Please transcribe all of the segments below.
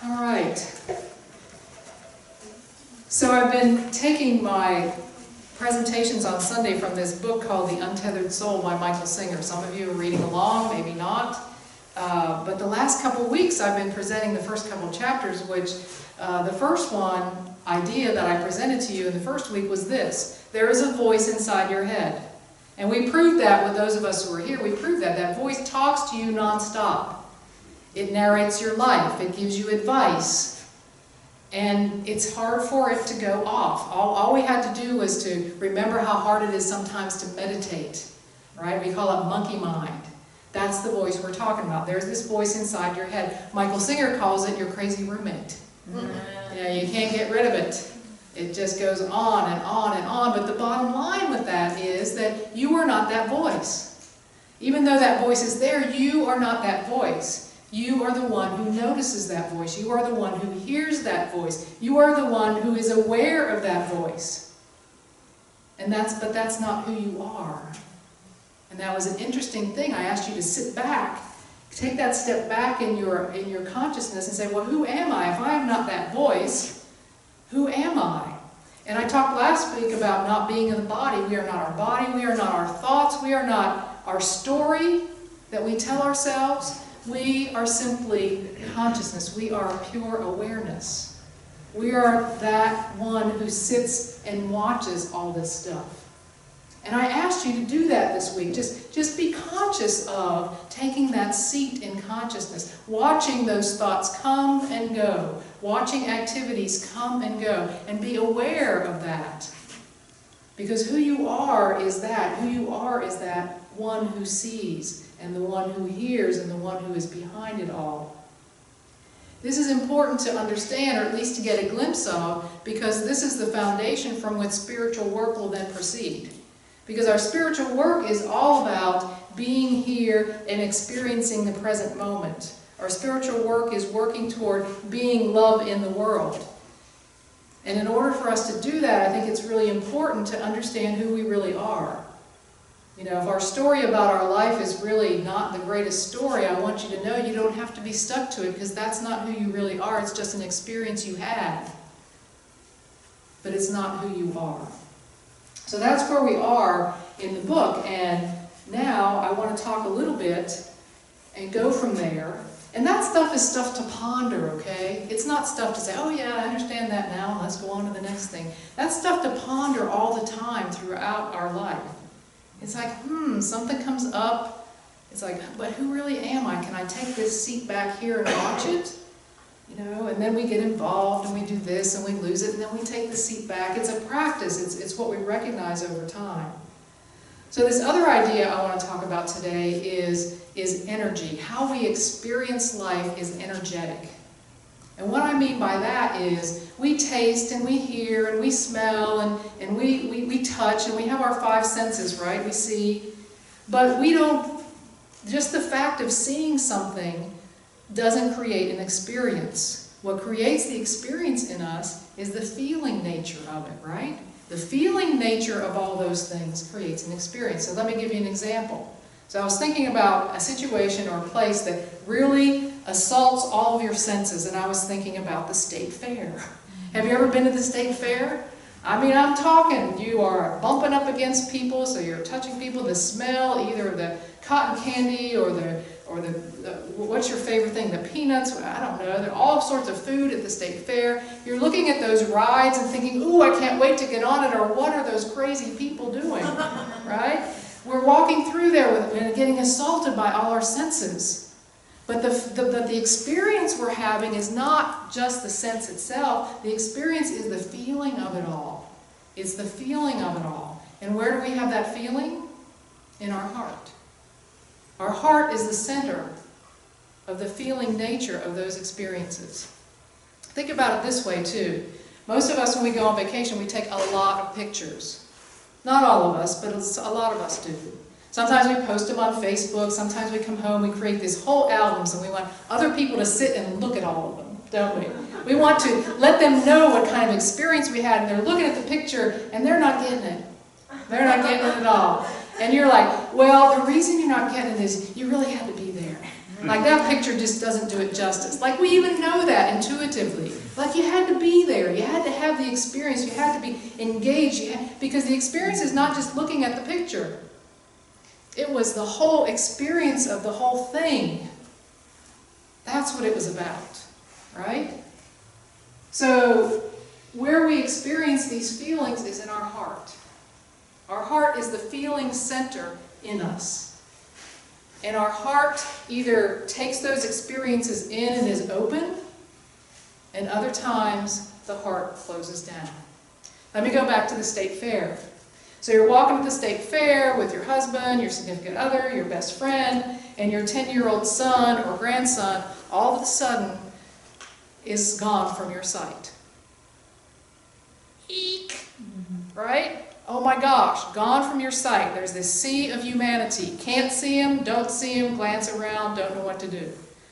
All right. So I've been taking my presentations on Sunday from this book called The Untethered Soul by Michael Singer. Some of you are reading along, maybe not. But the last couple of weeks I've been presenting the first couple of chapters, which the first one idea that I presented to you in the first week was this: there is a voice inside your head. And we proved that with those of us who are here. We proved that. That voice talks to you nonstop. It narrates your life. It gives you advice. And it's hard for it to go off. All we had to do was to remember how hard it is sometimes to meditate. Right? We call it monkey mind. That's the voice we're talking about. There's this voice inside your head. Michael Singer calls it your crazy roommate. Yeah, you can't get rid of it. It just goes on and on and on. But the bottom line with that is that you are not that voice. Even though that voice is there, you are not that voice. You are the one who notices that voice. You are the one who hears that voice. You are the one who is aware of that voice. But that's not who you are. And that was an interesting thing. I asked you to sit back, take that step back in your consciousness and say, well, who am I? If I am not that voice, who am I? And I talked last week about not being in the body. We are not our body. We are not our thoughts. We are not our story that we tell ourselves. We are simply consciousness. We are pure awareness. We are that one who sits and watches all this stuff. And I asked you to do that this week. Just be conscious of taking that seat in consciousness, watching those thoughts come and go, watching activities come and go, and be aware of that. Because who you are is that. Who you are is that one who sees, and the one who hears, and the one who is behind it all. This is important to understand, or at least to get a glimpse of, because this is the foundation from which spiritual work will then proceed. Because our spiritual work is all about being here and experiencing the present moment. Our spiritual work is working toward being love in the world. And in order for us to do that, I think it's really important to understand who we really are. You know, if our story about our life is really not the greatest story, I want you to know you don't have to be stuck to it, because that's not who you really are. It's just an experience you had. But it's not who you are. So that's where we are in the book, and now I want to talk a little bit and go from there. And that stuff is stuff to ponder, okay? It's not stuff to say, oh yeah, I understand that now, let's go on to the next thing. That's stuff to ponder all the time throughout our life. It's like, something comes up. It's like, but who really am I? Can I take this seat back here and watch it? You know, and then we get involved and we do this and we lose it and then we take the seat back. It's a practice. It's what we recognize over time. So this other idea I want to talk about today is energy. How we experience life is energetic. And what I mean by that is we taste and we hear and we smell and we touch and we have our five senses, right? We see. But we don't, just the fact of seeing something doesn't create an experience. What creates the experience in us is the feeling nature of it, right? The feeling nature of all those things creates an experience. So let me give you an example. So I was thinking about a situation or a place that really assaults all of your senses, and I was thinking about the state fair. Have you ever been to the state fair? I mean, I'm talking, you are bumping up against people, so you're touching people, the smell, either of the cotton candy or the what's your favorite thing? The peanuts? I don't know. There are all sorts of food at the state fair. You're looking at those rides and thinking, ooh, I can't wait to get on it, or what are those crazy people doing? Right? We're walking through there and getting assaulted by all our senses. But the experience we're having is not just the sense itself. The experience is the feeling of it all. It's the feeling of it all. And where do we have that feeling? In our heart. Our heart is the center of the feeling nature of those experiences. Think about it this way too. Most of us, when we go on vacation, we take a lot of pictures. Not all of us, but a lot of us do. Sometimes we post them on Facebook. Sometimes we come home, we create these whole albums, and we want other people to sit and look at all of them, don't we? We want to let them know what kind of experience we had, and they're looking at the picture, and they're not getting it. They're not getting it at all. And you're like, well, the reason you're not getting it is you really had to be there. Like that picture just doesn't do it justice. Like we even know that intuitively. Like you had to be there. You had to have the experience. You had to be engaged. Because the experience is not just looking at the picture. It was the whole experience of the whole thing. That's what it was about, right? So where we experience these feelings is in our heart. Our heart is the feeling center in us. And our heart either takes those experiences in and is open, and other times the heart closes down. Let me go back to the state fair. So you're walking at the state fair with your husband, your significant other, your best friend, and your 10-year-old son or grandson all of a sudden is gone from your sight. Eek! Right? Oh my gosh, gone from your sight. There's this sea of humanity. Can't see him, don't see him, glance around, don't know what to do.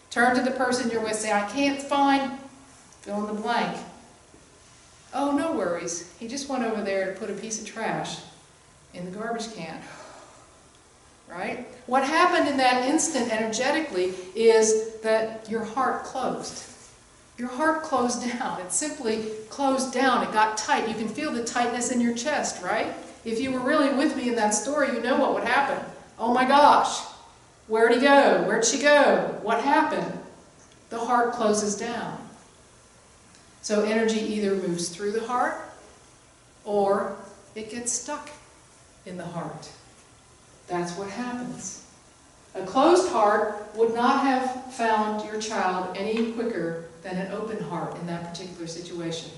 Turn to the person you're with, say, I can't find, fill in the blank. Oh, no worries. He just went over there to put a piece of trash in the garbage can. Right? What happened in that instant energetically is that your heart closed. Your heart closed down. It simply closed down. It got tight. You can feel the tightness in your chest, right? If you were really with me in that story, you know what would happen. Oh my gosh, where'd he go? Where'd she go? What happened? The heart closes down. So energy either moves through the heart or it gets stuck in the heart. That's what happens. A closed heart would not have found your child any quicker than an open heart in that particular situation.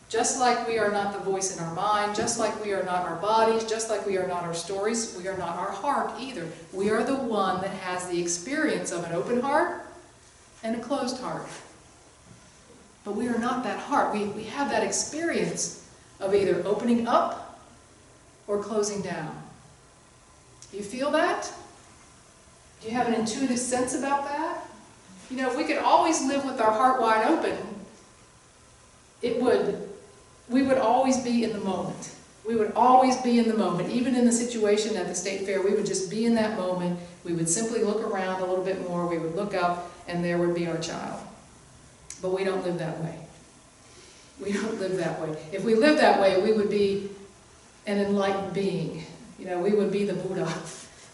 Just like we are not the voice in our mind, just like we are not our bodies, just like we are not our stories, we are not our heart either. We are the one that has the experience of an open heart and a closed heart. But we are not that heart. We have that experience of either opening up or closing down. Do you feel that? Do you have an intuitive sense about that? You know, if we could always live with our heart wide open, we would always be in the moment. We would always be in the moment. Even in the situation at the state fair, we would just be in that moment. We would simply look around a little bit more. We would look up, and there would be our child. But we don't live that way. We don't live that way. If we lived that way, we would be an enlightened being. You know, we would be the Buddha.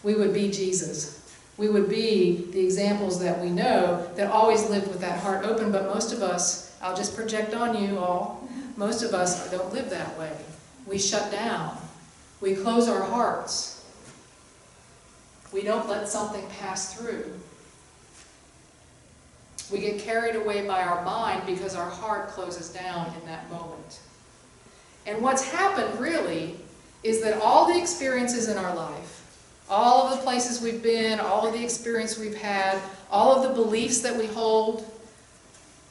We would be Jesus. We would be the examples that we know that always lived with that heart open, but most of us, I'll just project on you all, most of us don't live that way. We shut down. We close our hearts. We don't let something pass through. We get carried away by our mind because our heart closes down in that moment. And what's happened really is that all the experiences in our life, all of the places we've been, all of the experience we've had, all of the beliefs that we hold,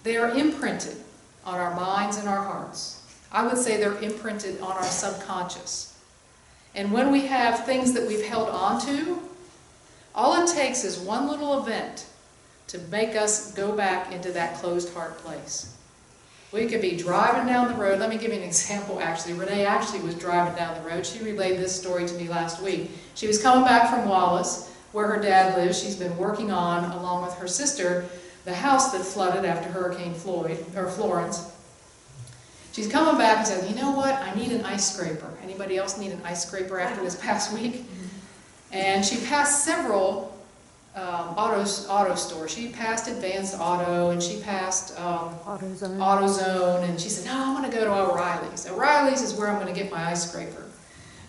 they are imprinted on our minds and our hearts. I would say they're imprinted on our subconscious. And when we have things that we've held on to, all it takes is one little event to make us go back into that closed heart place. We could be driving down the road. Let me give you an example, actually. Renee actually was driving down the road. She relayed this story to me last week. She was coming back from Wallace, where her dad lives. She's been working on, along with her sister, the house that flooded after Hurricane Florence. She's coming back and says, you know what? I need an ice scraper. Anybody else need an ice scraper after this past week? And she passed several auto stores. She passed Advanced Auto, and she passed AutoZone, and she said, no, I want to go to O'Reilly's. O'Reilly's is where I'm going to get my ice scraper.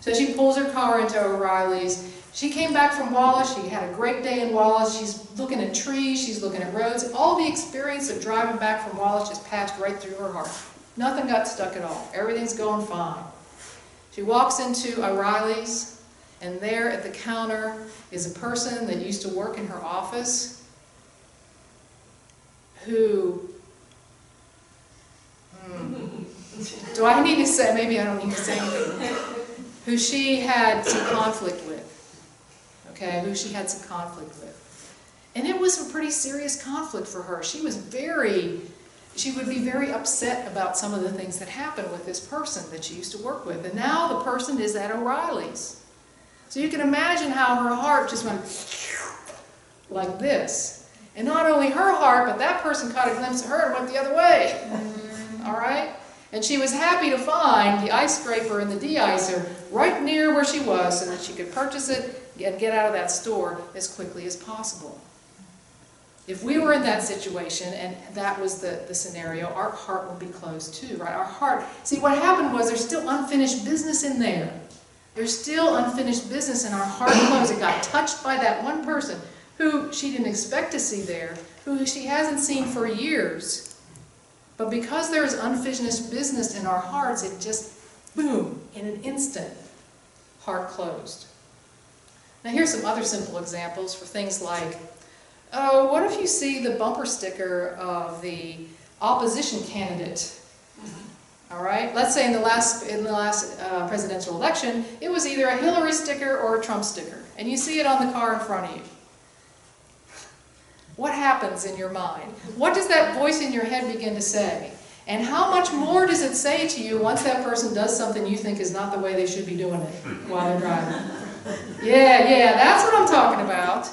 So she pulls her car into O'Reilly's. She came back from Wallace. She had a great day in Wallace. She's looking at trees. She's looking at roads. All the experience of driving back from Wallace just passed right through her heart. Nothing got stuck at all. Everything's going fine. She walks into O'Reilly's, and there at the counter is a person that used to work in her office who, do I need to say, maybe I don't need to say anything, who she had some conflict with, okay, who she had some conflict with. And it was a pretty serious conflict for her. She would be very upset about some of the things that happened with this person that she used to work with. And now the person is at O'Reilly's. So you can imagine how her heart just went like this. And not only her heart, but that person caught a glimpse of her and went the other way. All right? And she was happy to find the ice scraper and the de-icer right near where she was so that she could purchase it and get out of that store as quickly as possible. If we were in that situation and that was the scenario, our heart would be closed too, right? Our heart, see what happened was there's still unfinished business in there. There's still unfinished business in our heart closed. It got touched by that one person who she didn't expect to see there, who she hasn't seen for years. But because there is unfinished business in our hearts, it just, boom, in an instant, heart closed. Now here's some other simple examples for things like, oh, what if you see the bumper sticker of the opposition candidate? All right, let's say in the last presidential election, it was either a Hillary sticker or a Trump sticker, and you see it on the car in front of you. What happens in your mind? What does that voice in your head begin to say? And how much more does it say to you once that person does something you think is not the way they should be doing it while they're driving? Yeah, that's what I'm talking about.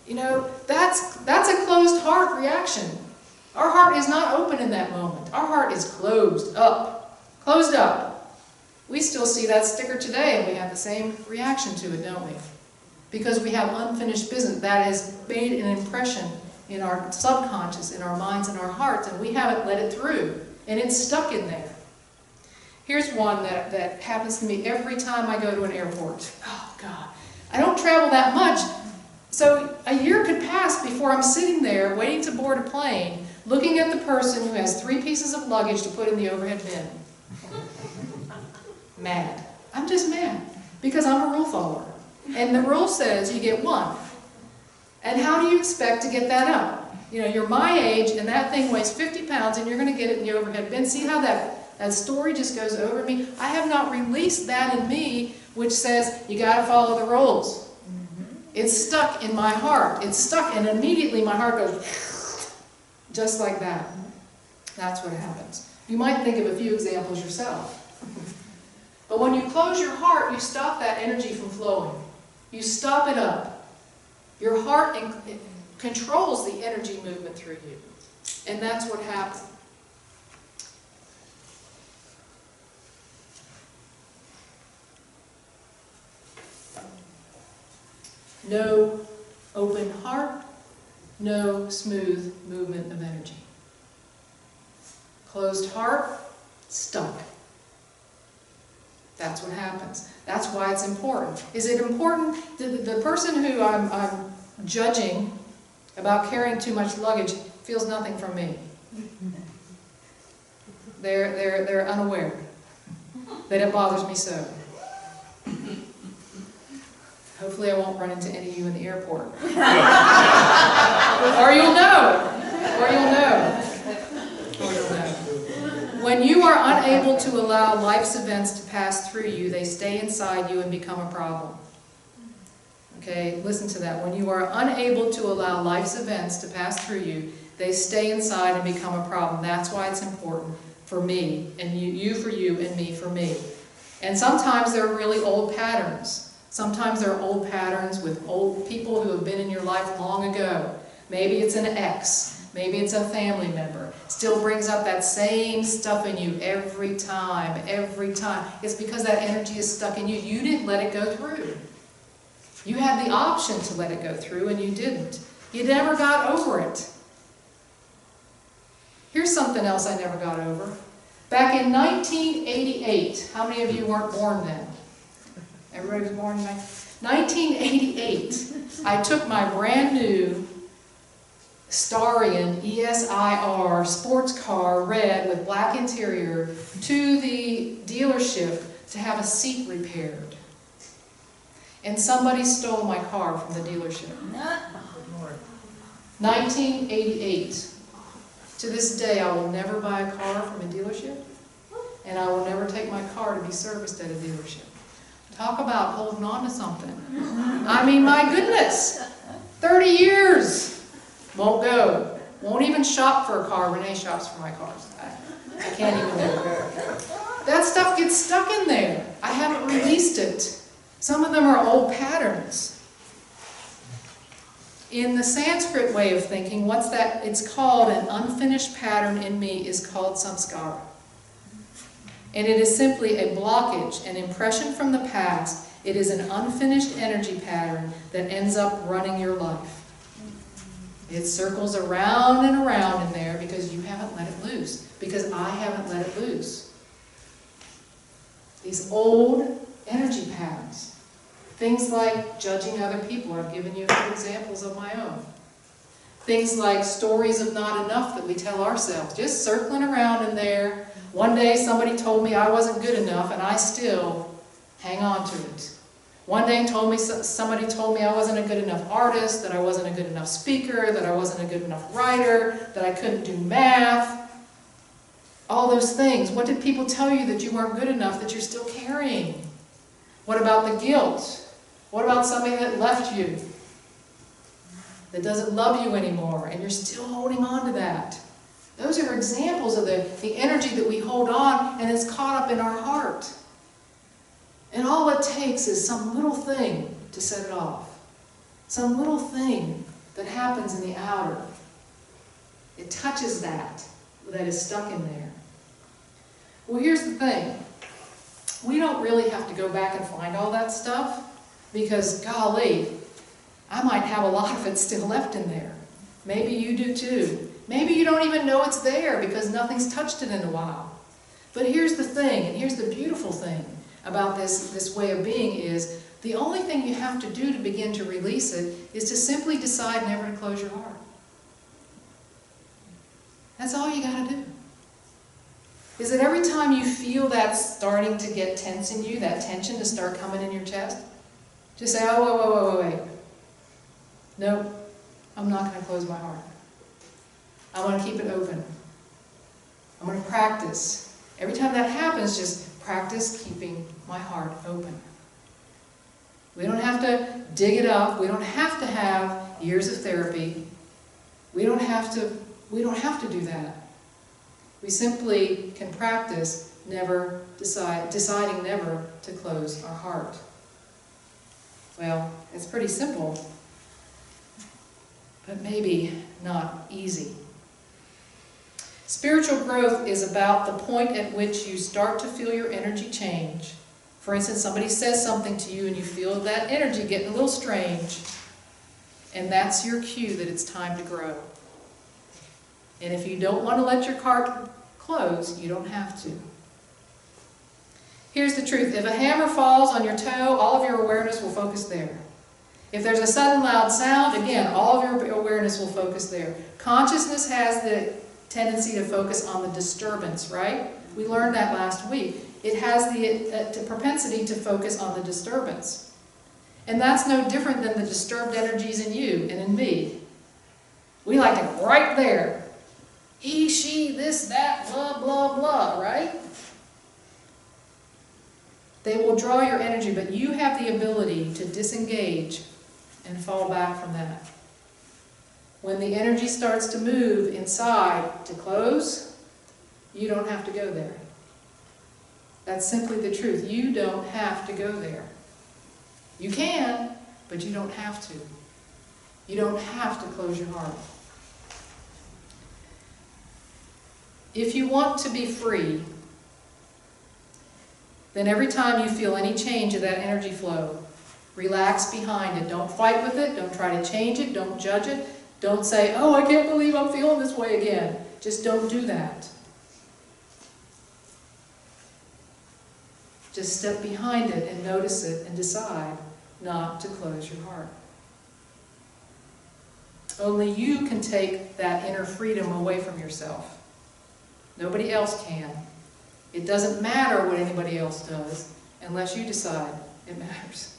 You know, that's a closed heart reaction. Our heart is not open in that moment. Our heart is closed up. Closed up. We still see that sticker today and we have the same reaction to it, don't we? Because we have unfinished business that has made an impression in our subconscious, in our minds and our hearts, and we haven't let it through. And it's stuck in there. Here's one that happens to me every time I go to an airport. Oh, God. I don't travel that much. So a year could pass before I'm sitting there waiting to board a plane, looking at the person who has 3 pieces of luggage to put in the overhead bin. Mad. I'm just mad because I'm a rule follower. And the rule says you get 1. And how do you expect to get that up? You know, you're my age and that thing weighs 50 pounds and you're going to get it in the overhead bin. See how that story just goes over me? I have not released that in me which says you got to follow the rules. It's stuck in my heart. It's stuck and immediately my heart goes just like that. That's what happens. You might think of a few examples yourself. But when you close your heart, you stop that energy from flowing. You stop it up. Your heart controls the energy movement through you. And that's what happens. No open heart, no smooth movement of energy. Closed heart, stuck. That's what happens. That's why it's important. Is it important? The person who I'm judging about carrying too much luggage feels nothing from me. They're unaware that it bothers me so. Hopefully I won't run into any of you in the airport. Or you'll know. Or you'll know. Or you'll know. When you are unable to allow life's events to pass through you, they stay inside you and become a problem. Okay, listen to that. When you are unable to allow life's events to pass through you, they stay inside and become a problem. That's why it's important for me, and you for you, and me for me. And sometimes they're really old patterns. Sometimes they're old patterns with old people who have been in your life long ago. Maybe it's an ex. Maybe it's a family member. Still brings up that same stuff in you every time, every time. It's because that energy is stuck in you. You didn't let it go through. You had the option to let it go through and you didn't. You never got over it. Here's something else I never got over. Back in 1988, how many of you weren't born then? Everybody was born in 1988. I took my brand new Starion ESIR sports car, red with black interior, to the dealership to have a seat repaired. And somebody stole my car from the dealership. 1988. To this day, I will never buy a car from a dealership, and I will never take my car to be serviced at a dealership. Talk about holding on to something. I mean, my goodness, 30 years. Won't go. Won't even shop for a car. Renee shops for my cars. I can't even do it. That stuff gets stuck in there. I haven't released it. Some of them are old patterns. In the Sanskrit way of thinking, what's that? It's called an unfinished pattern in me is called samskara. And it is simply a blockage, an impression from the past. It is an unfinished energy pattern that ends up running your life. It circles around and around in there because you haven't let it loose. Because I haven't let it loose. These old energy patterns. Things like judging other people. I've given you a few examples of my own. Things like stories of not enough that we tell ourselves. Just circling around in there. One day somebody told me I wasn't good enough and I still hang on to it. One day somebody told me I wasn't a good enough artist, that I wasn't a good enough speaker, that I wasn't a good enough writer, that I couldn't do math. All those things. What did people tell you that you weren't good enough that you're still carrying? What about the guilt? What about somebody that left you? That doesn't love you anymore and you're still holding on to that? Those are examples of the energy that we hold on and it's caught up in our heart. And all it takes is some little thing to set it off. Some little thing that happens in the outer. It touches that is stuck in there. Well, here's the thing. We don't really have to go back and find all that stuff because, golly, I might have a lot of it still left in there. Maybe you do too. Maybe you don't even know it's there because nothing's touched it in a while. But here's the thing, and here's the beautiful thing about this way of being is the only thing you have to do to begin to release it is to simply decide never to close your heart. That's all you got to do. Is that every time you feel that starting to get tense in you, that tension to start coming in your chest, just say, oh, wait. Nope, I'm not going to close my heart. I want to keep it open. I'm going to practice. Every time that happens, just practice keeping my heart open. We don't have to dig it up. We don't have to have years of therapy. We don't have to do that. We simply can practice deciding never to close our heart. Well, it's pretty simple, but maybe not easy. Spiritual growth is about the point at which you start to feel your energy change. For instance, somebody says something to you and you feel that energy getting a little strange, and that's your cue that it's time to grow. And if you don't want to let your heart close, you don't have to. Here's the truth. If a hammer falls on your toe, all of your awareness will focus there. If there's a sudden loud sound, again, all of your awareness will focus there. Consciousness has the tendency to focus on the disturbance, right? We learned that last week. It has the propensity to focus on the disturbance. And that's no different than the disturbed energies in you and in me. We like to go right there. He, she, this, that, blah, blah, blah, right? They will draw your energy, but you have the ability to disengage and fall back from that. When the energy starts to move inside to close, you don't have to go there. That's simply the truth. You don't have to go there. You can, but you don't have to. You don't have to close your heart. If you want to be free, then every time you feel any change of that energy flow, relax behind it. Don't fight with it. Don't try to change it. Don't judge it. Don't say, oh, I can't believe I'm feeling this way again. Just don't do that. Just step behind it and notice it and decide not to close your heart. Only you can take that inner freedom away from yourself. Nobody else can. It doesn't matter what anybody else does unless you decide it matters.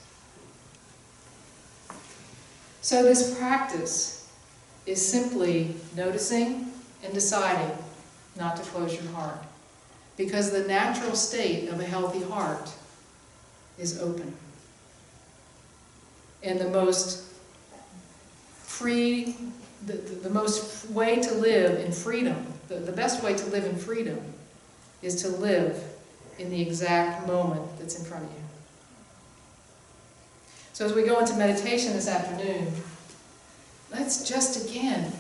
So this practice is simply noticing and deciding not to close your heart. Because the natural state of a healthy heart is open. And the most free, the most way to live in freedom, the best way to live in freedom is to live in the exact moment that's in front of you. So as we go into meditation this afternoon, let's just again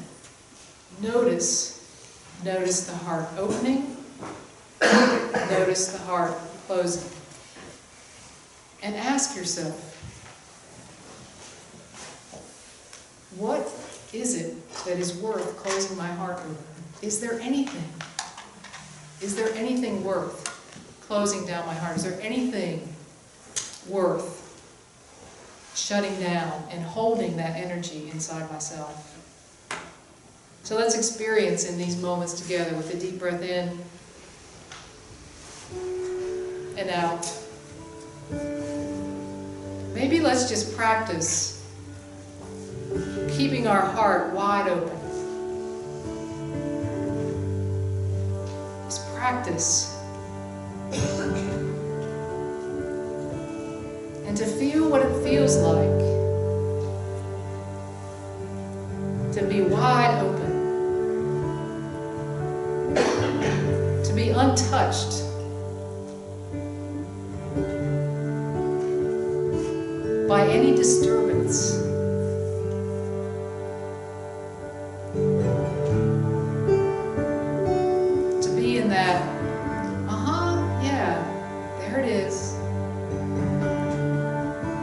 notice the heart opening, notice the heart closing. And ask yourself, what is it that is worth closing my heart over? Is there anything? Is there anything worth closing down my heart? Is there anything worth shutting down and holding that energy inside myself? So let's experience in these moments together with a deep breath in and out. Maybe let's just practice keeping our heart wide open. Just practice. And to feel what it feels like to be wide open, to be untouched by any disturbance. To be in that, yeah, there it is,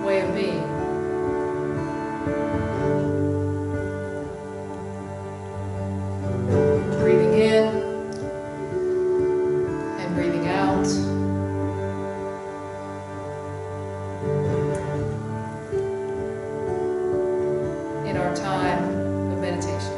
way of being. Breathing in and breathing out. In our time of meditation.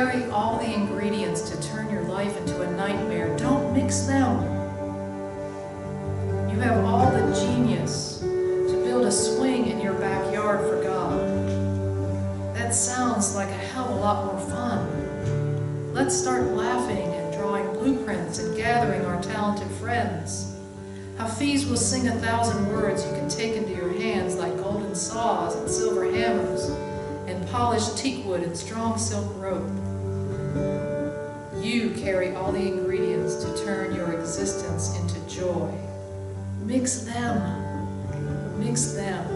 carry all the ingredients to turn your life into a nightmare. Don't mix them. You have all the genius to build a swing in your backyard for God. That sounds like a hell of a lot more fun. Let's start laughing and drawing blueprints and gathering our talented friends. Hafiz will sing 1,000 words you can take into your hands like golden saws and silver hammers and polished teakwood and strong silk rope. You carry all the ingredients to turn your existence into joy. Mix them. Mix them.